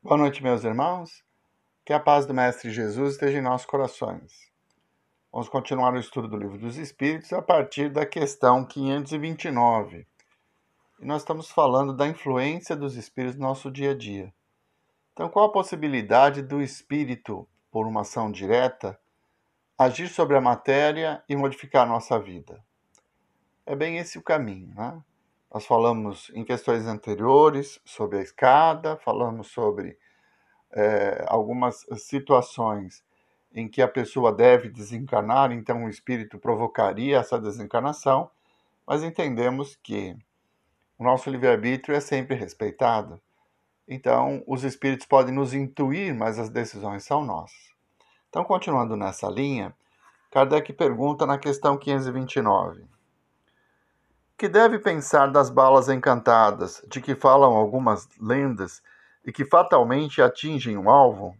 Boa noite, meus irmãos. Que a paz do Mestre Jesus esteja em nossos corações. Vamos continuar o estudo do Livro dos Espíritos a partir da questão 529. E nós estamos falando da influência dos espíritos no nosso dia a dia. Então, qual a possibilidade do espírito, por uma ação direta, agir sobre a matéria e modificar a nossa vida? É bem esse o caminho, né? Nós falamos em questões anteriores sobre a escada, falamos sobre algumas situações em que a pessoa deve desencarnar, então o espírito provocaria essa desencarnação, mas entendemos que o nosso livre-arbítrio é sempre respeitado. Então, os espíritos podem nos intuir, mas as decisões são nossas. Então, continuando nessa linha, Kardec pergunta na questão 529. Que deve pensar das balas encantadas, de que falam algumas lendas e que fatalmente atingem o alvo?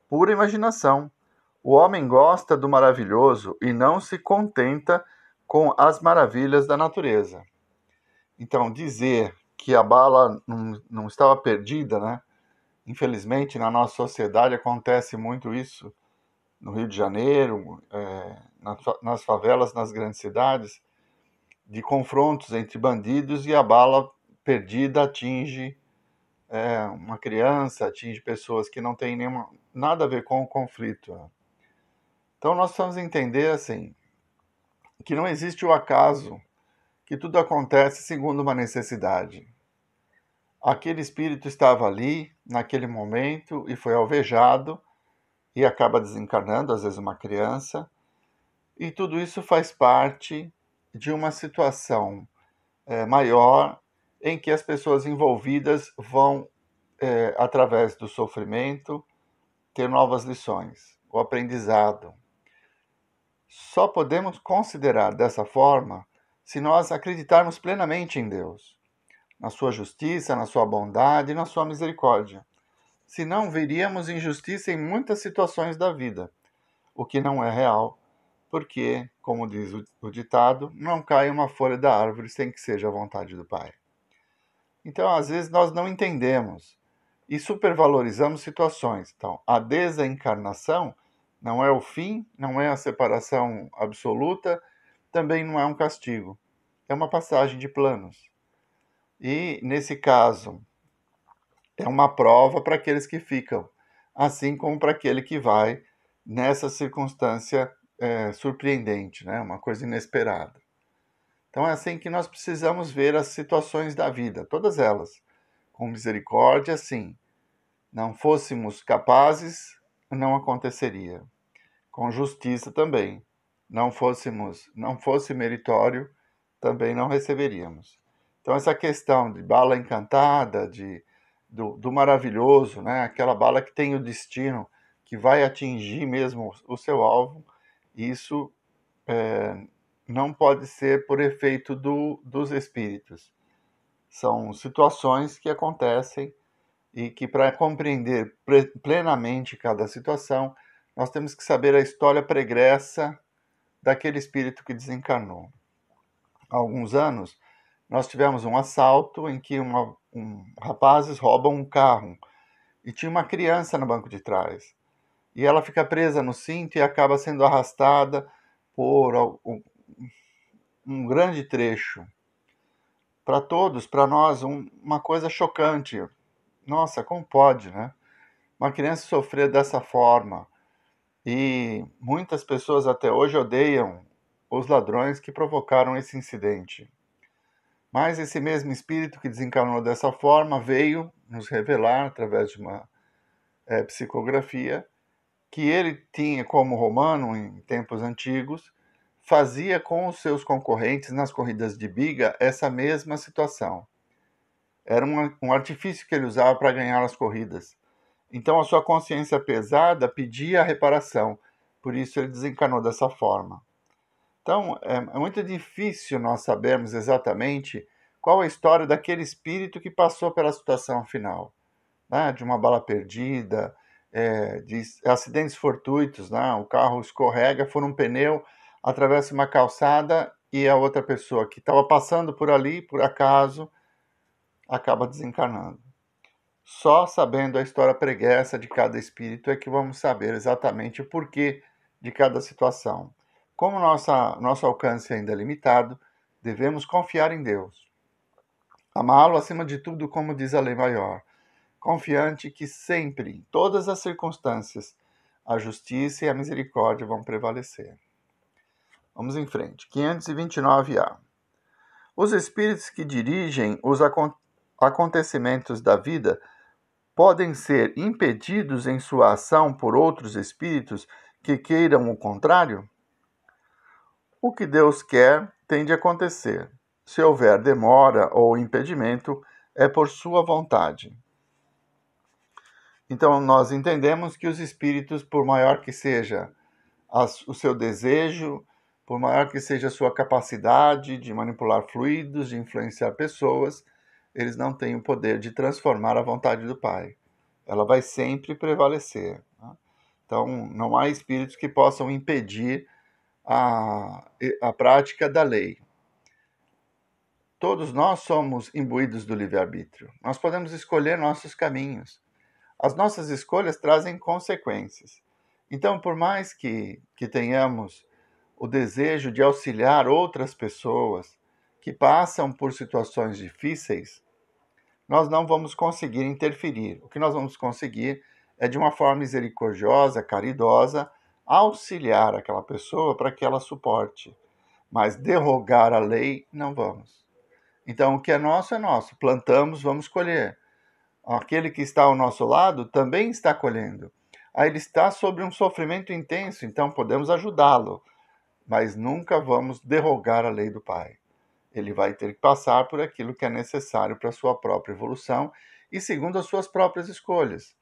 Pura imaginação. O homem gosta do maravilhoso e não se contenta com as maravilhas da natureza. Então, dizer que a bala não estava perdida, né? Infelizmente, na nossa sociedade acontece muito isso, no Rio de Janeiro, nas favelas, nas grandes cidades, de confrontos entre bandidos e a bala perdida atinge uma criança, atinge pessoas que não têm nada a ver com o conflito, né? Então nós precisamos entender assim, que não existe o acaso, que tudo acontece segundo uma necessidade. Aquele espírito estava ali, naquele momento, e foi alvejado, e acaba desencarnando, às vezes uma criança, e tudo isso faz parte de uma situação maior, em que as pessoas envolvidas vão, através do sofrimento, ter novas lições, o aprendizado. Só podemos considerar dessa forma se nós acreditarmos plenamente em Deus, na sua justiça, na sua bondade e na sua misericórdia. Senão, veríamos injustiça em muitas situações da vida, o que não é real, porque, como diz o ditado, não cai uma folha da árvore sem que seja a vontade do Pai. Então, às vezes, nós não entendemos e supervalorizamos situações. Então, a desencarnação não é o fim, não é a separação absoluta, também não é um castigo. É uma passagem de planos. E, nesse caso, é uma prova para aqueles que ficam, assim como para aquele que vai nessa circunstância surpreendente, né? Uma coisa inesperada. Então, é assim que nós precisamos ver as situações da vida, todas elas. Com misericórdia, sim. Não fôssemos capazes, não aconteceria. Com justiça também. Não fosse meritório, também não receberíamos. Então essa questão de bala encantada, do maravilhoso, né? Aquela bala que tem o destino, que vai atingir mesmo o seu alvo, isso não pode ser por efeito dos espíritos. São situações que acontecem e que, para compreender plenamente cada situação, nós temos que saber a história pregressa daquele espírito que desencarnou. Há alguns anos, nós tivemos um assalto em que rapazes roubam um carro e tinha uma criança no banco de trás. E ela fica presa no cinto e acaba sendo arrastada por um grande trecho. Para todos, para nós, uma coisa chocante. Nossa, como pode, né? Uma criança sofrer dessa forma. E muitas pessoas até hoje odeiam os ladrões que provocaram esse incidente. Mas esse mesmo espírito que desencarnou dessa forma veio nos revelar, através de uma psicografia, que ele tinha como romano, em tempos antigos, fazia com os seus concorrentes nas corridas de biga essa mesma situação. Era um artifício que ele usava para ganhar as corridas. Então a sua consciência pesada pedia a reparação, por isso ele desencarnou dessa forma. Então é muito difícil nós sabermos exatamente qual a história daquele espírito que passou pela situação final, né? De uma bala perdida, de acidentes fortuitos, né? O carro escorrega, fura um pneu, atravessa uma calçada e a outra pessoa que estava passando por ali, por acaso, acaba desencarnando. Só sabendo a história pregressa de cada espírito é que vamos saber exatamente o porquê de cada situação. Como nosso alcance ainda é limitado, devemos confiar em Deus. Amá-lo acima de tudo, como diz a lei maior, confiante que sempre, em todas as circunstâncias, a justiça e a misericórdia vão prevalecer. Vamos em frente. 529A. Os espíritos que dirigem os acontecimentos da vida podem ser impedidos em sua ação por outros espíritos que queiram o contrário? O que Deus quer tem de acontecer. Se houver demora ou impedimento, é por sua vontade. Então, nós entendemos que os espíritos, por maior que seja o seu desejo, por maior que seja a sua capacidade de manipular fluidos, de influenciar pessoas, eles não têm o poder de transformar a vontade do Pai. Ela vai sempre prevalecer. Tá? Então, não há espíritos que possam impedir a prática da lei. Todos nós somos imbuídos do livre-arbítrio. Nós podemos escolher nossos caminhos. As nossas escolhas trazem consequências. Então, por mais que tenhamos o desejo de auxiliar outras pessoas que passam por situações difíceis, nós não vamos conseguir interferir. O que nós vamos conseguir é, de uma forma misericordiosa, caridosa, auxiliar aquela pessoa para que ela suporte. Mas derrogar a lei, não vamos. Então, o que é nosso, plantamos, vamos colher. Aquele que está ao nosso lado também está colhendo. Aí ele está sob um sofrimento intenso, então podemos ajudá-lo, mas nunca vamos derrogar a lei do Pai. Ele vai ter que passar por aquilo que é necessário para a sua própria evolução e segundo as suas próprias escolhas.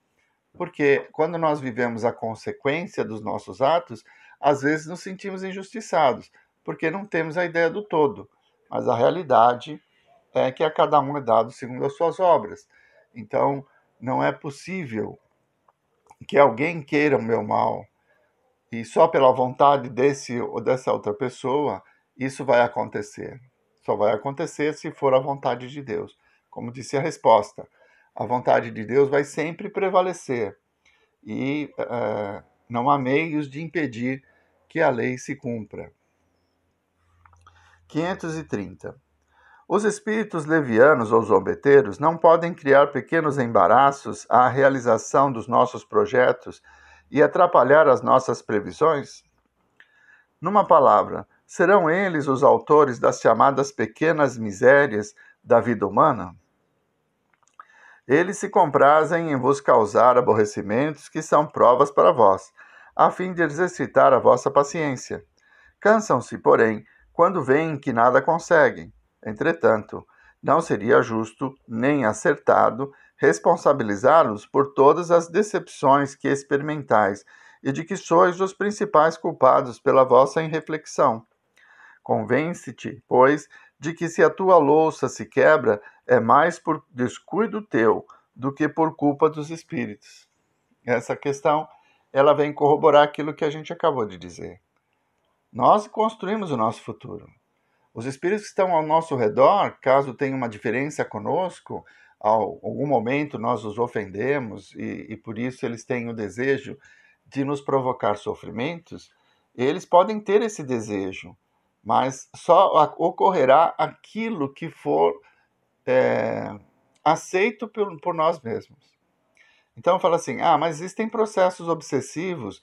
Porque quando nós vivemos a consequência dos nossos atos, às vezes nos sentimos injustiçados, porque não temos a ideia do todo. Mas a realidade é que a cada um é dado segundo as suas obras. Então, não é possível que alguém queira o meu mal e só pela vontade desse ou dessa outra pessoa isso vai acontecer. Só vai acontecer se for a vontade de Deus. Como disse a resposta, a vontade de Deus vai sempre prevalecer e não há meios de impedir que a lei se cumpra. 530. Os espíritos levianos ou zombeteiros não podem criar pequenos embaraços à realização dos nossos projetos e atrapalhar as nossas previsões? Numa palavra, serão eles os autores das chamadas pequenas misérias da vida humana? Eles se comprazem em vos causar aborrecimentos que são provas para vós, a fim de exercitar a vossa paciência. Cansam-se, porém, quando veem que nada conseguem. Entretanto, não seria justo nem acertado responsabilizá-los por todas as decepções que experimentais e de que sois os principais culpados pela vossa irreflexão. Convence-te, pois, de que se a tua louça se quebra, é mais por descuido teu do que por culpa dos espíritos. Essa questão, ela vem corroborar aquilo que a gente acabou de dizer. Nós construímos o nosso futuro. Os espíritos que estão ao nosso redor, caso tenha uma diferença conosco, algum momento nós os ofendemos e por isso eles têm o desejo de nos provocar sofrimentos, eles podem ter esse desejo, mas só ocorrerá aquilo que for aceito por nós mesmos. Então fala assim, mas existem processos obsessivos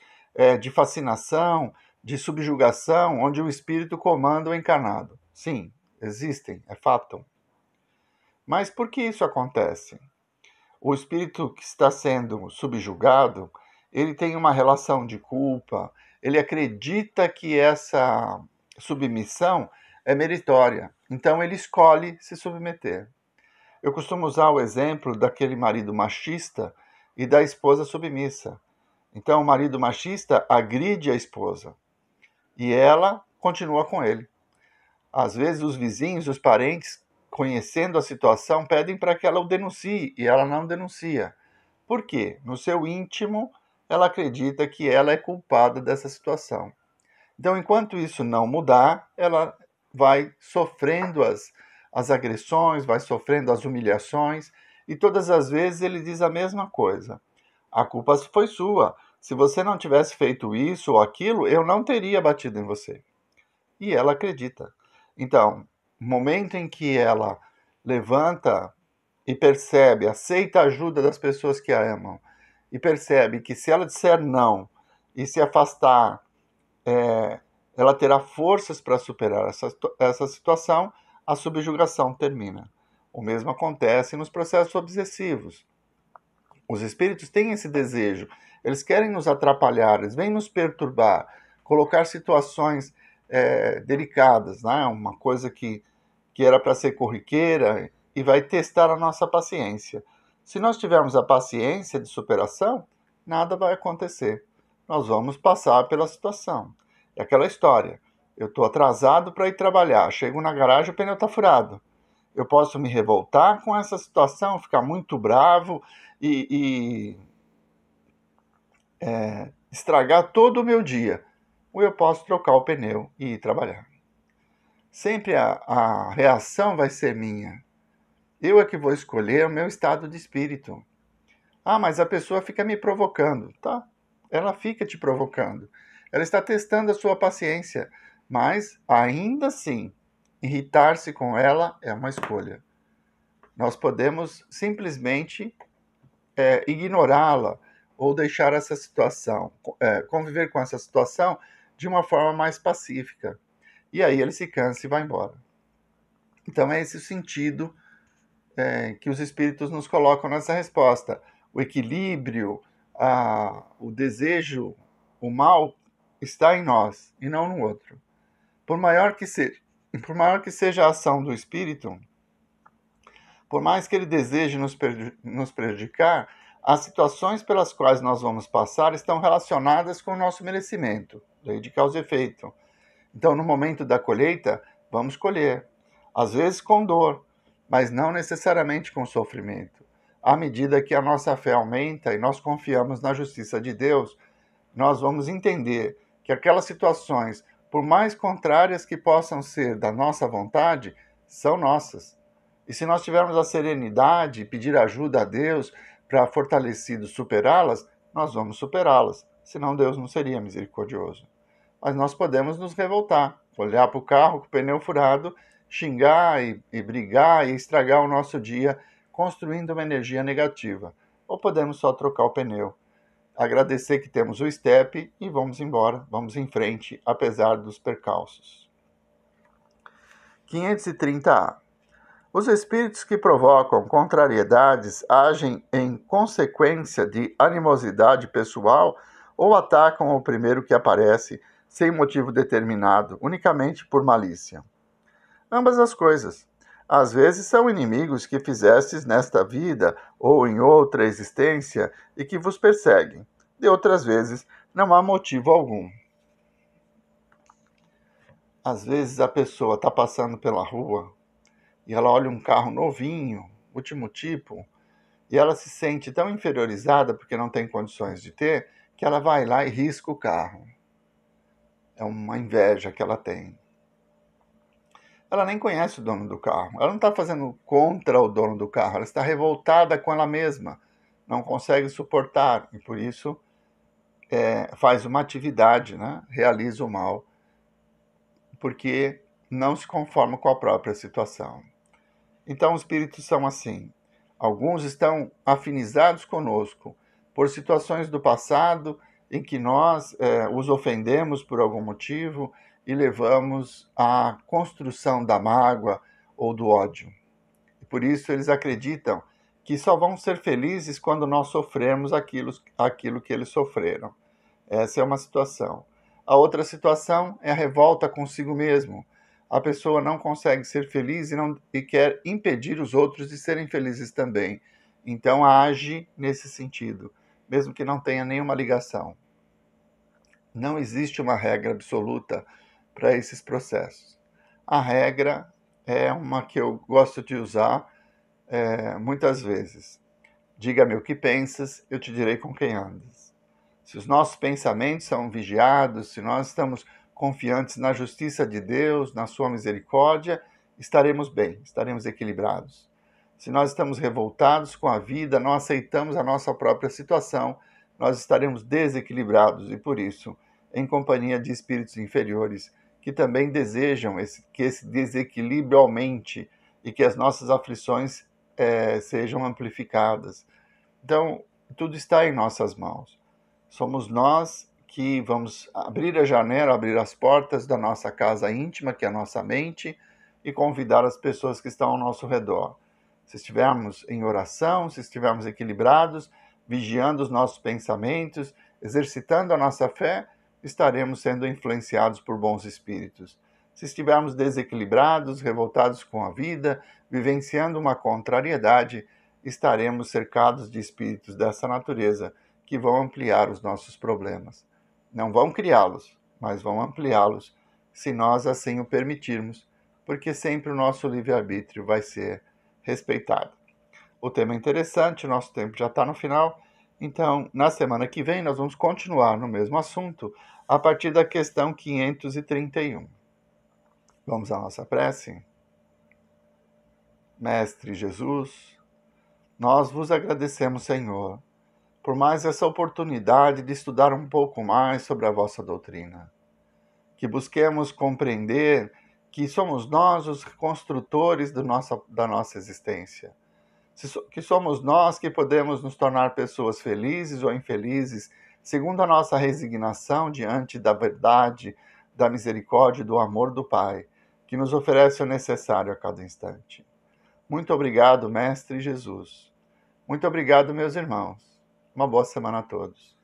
de fascinação, de subjugação, onde o espírito comanda o encarnado. Sim, existem, é fato. Mas por que isso acontece? O espírito que está sendo subjugado, ele tem uma relação de culpa, ele acredita que essa submissão é meritória, então ele escolhe se submeter. Eu costumo usar o exemplo daquele marido machista e da esposa submissa. Então o marido machista agride a esposa e ela continua com ele. Às vezes os vizinhos, os parentes, conhecendo a situação, pedem para que ela o denuncie e ela não denuncia. Por quê? No seu íntimo, ela acredita que ela é culpada dessa situação. Então, enquanto isso não mudar, ela vai sofrendo as agressões, vai sofrendo as humilhações E todas as vezes ele diz a mesma coisa: a culpa foi sua. Se você não tivesse feito isso ou aquilo, eu não teria batido em você. E ela acredita. Então, no momento em que ela levanta e percebe, aceita a ajuda das pessoas que a amam, e percebe que se ela disser não e se afastar, ela terá forças para superar essa situação, a subjugação termina. O mesmo acontece nos processos obsessivos. Os espíritos têm esse desejo, eles querem nos atrapalhar, eles vêm nos perturbar, colocar situações delicadas, né? Uma coisa que era para ser corriqueira e vai testar a nossa paciência. Se nós tivermos a paciência de superação, nada vai acontecer. Nós vamos passar pela situação. É aquela história. Eu estou atrasado para ir trabalhar. Chego na garagem, o pneu está furado. Eu posso me revoltar com essa situação, ficar muito bravo e estragar todo o meu dia. Ou eu posso trocar o pneu e ir trabalhar. Sempre a reação vai ser minha. Eu é que vou escolher o meu estado de espírito. Ah, mas a pessoa fica me provocando. Tá, ela fica te provocando. Ela está testando a sua paciência. Mas, ainda assim, irritar-se com ela é uma escolha. Nós podemos simplesmente ignorá-la ou deixar essa situação, conviver com essa situação de uma forma mais pacífica. E aí ele se cansa e vai embora. Então é esse o sentido que os espíritos nos colocam nessa resposta. O equilíbrio, o desejo, o mal está em nós e não no outro. Por maior que seja a ação do espírito, por mais que ele deseje nos prejudicar, as situações pelas quais nós vamos passar estão relacionadas com o nosso merecimento, lei de causa e efeito. Então, no momento da colheita, vamos colher, às vezes com dor, mas não necessariamente com sofrimento. À medida que a nossa fé aumenta e nós confiamos na justiça de Deus, nós vamos entender que aquelas situações, por mais contrárias que possam ser da nossa vontade, são nossas. E se nós tivermos a serenidade e pedir ajuda a Deus para fortalecidos superá-las, nós vamos superá-las. Senão Deus não seria misericordioso. Mas nós podemos nos revoltar, olhar para o carro com o pneu furado, xingar e brigar e estragar o nosso dia, construindo uma energia negativa. Ou podemos só trocar o pneu, agradecer que temos o step e vamos embora, vamos em frente, apesar dos percalços. 530A. Os espíritos que provocam contrariedades agem em consequência de animosidade pessoal ou atacam o primeiro que aparece, sem motivo determinado, unicamente por malícia. Ambas as coisas. Às vezes são inimigos que fizestes nesta vida ou em outra existência e que vos perseguem. De outras vezes, não há motivo algum. Às vezes a pessoa está passando pela rua e ela olha um carro novinho, último tipo, e ela se sente tão inferiorizada porque não tem condições de ter, que ela vai lá e risca o carro. É uma inveja que ela tem. Ela nem conhece o dono do carro. Ela não está fazendo contra o dono do carro. Ela está revoltada com ela mesma. Não consegue suportar. E por isso faz uma atividade, né? Realiza o mal. Porque não se conforma com a própria situação. Então os espíritos são assim. Alguns estão afinizados conosco por situações do passado em que nós os ofendemos por algum motivo e levamos à construção da mágoa ou do ódio. E por isso eles acreditam que só vão ser felizes quando nós sofrermos aquilo que eles sofreram. Essa é uma situação. A outra situação é a revolta consigo mesmo. A pessoa não consegue ser feliz e quer impedir os outros de serem felizes também. Então age nesse sentido, mesmo que não tenha nenhuma ligação. Não existe uma regra absoluta para esses processos. A regra é uma que eu gosto de usar muitas vezes. Diga-me o que pensas, eu te direi com quem andas. Se os nossos pensamentos são vigiados, se nós estamos confiantes na justiça de Deus, na sua misericórdia, estaremos bem, estaremos equilibrados. Se nós estamos revoltados com a vida, não aceitamos a nossa própria situação, nós estaremos desequilibrados e, por isso, em companhia de espíritos inferiores que também desejam que esse desequilíbrio aumente e que as nossas aflições sejam amplificadas. Então, tudo está em nossas mãos. Somos nós que vamos abrir a janela, abrir as portas da nossa casa íntima, que é a nossa mente, e convidar as pessoas que estão ao nosso redor. Se estivermos em oração, se estivermos equilibrados, vigiando os nossos pensamentos, exercitando a nossa fé, estaremos sendo influenciados por bons espíritos. Se estivermos desequilibrados, revoltados com a vida, vivenciando uma contrariedade, estaremos cercados de espíritos dessa natureza que vão ampliar os nossos problemas. Não vão criá-los, mas vão ampliá-los, se nós assim o permitirmos, porque sempre o nosso livre-arbítrio vai ser respeitado. O tema é interessante, nosso tempo já está no final, então na semana que vem nós vamos continuar no mesmo assunto, a partir da questão 531. Vamos à nossa prece? Mestre Jesus, nós vos agradecemos, Senhor, por mais essa oportunidade de estudar um pouco mais sobre a vossa doutrina. Que busquemos compreender que somos nós os construtores da nossa existência. Que somos nós que podemos nos tornar pessoas felizes ou infelizes, segundo a nossa resignação diante da verdade, da misericórdia e do amor do Pai, que nos oferece o necessário a cada instante. Muito obrigado, Mestre Jesus. Muito obrigado, meus irmãos. Uma boa semana a todos.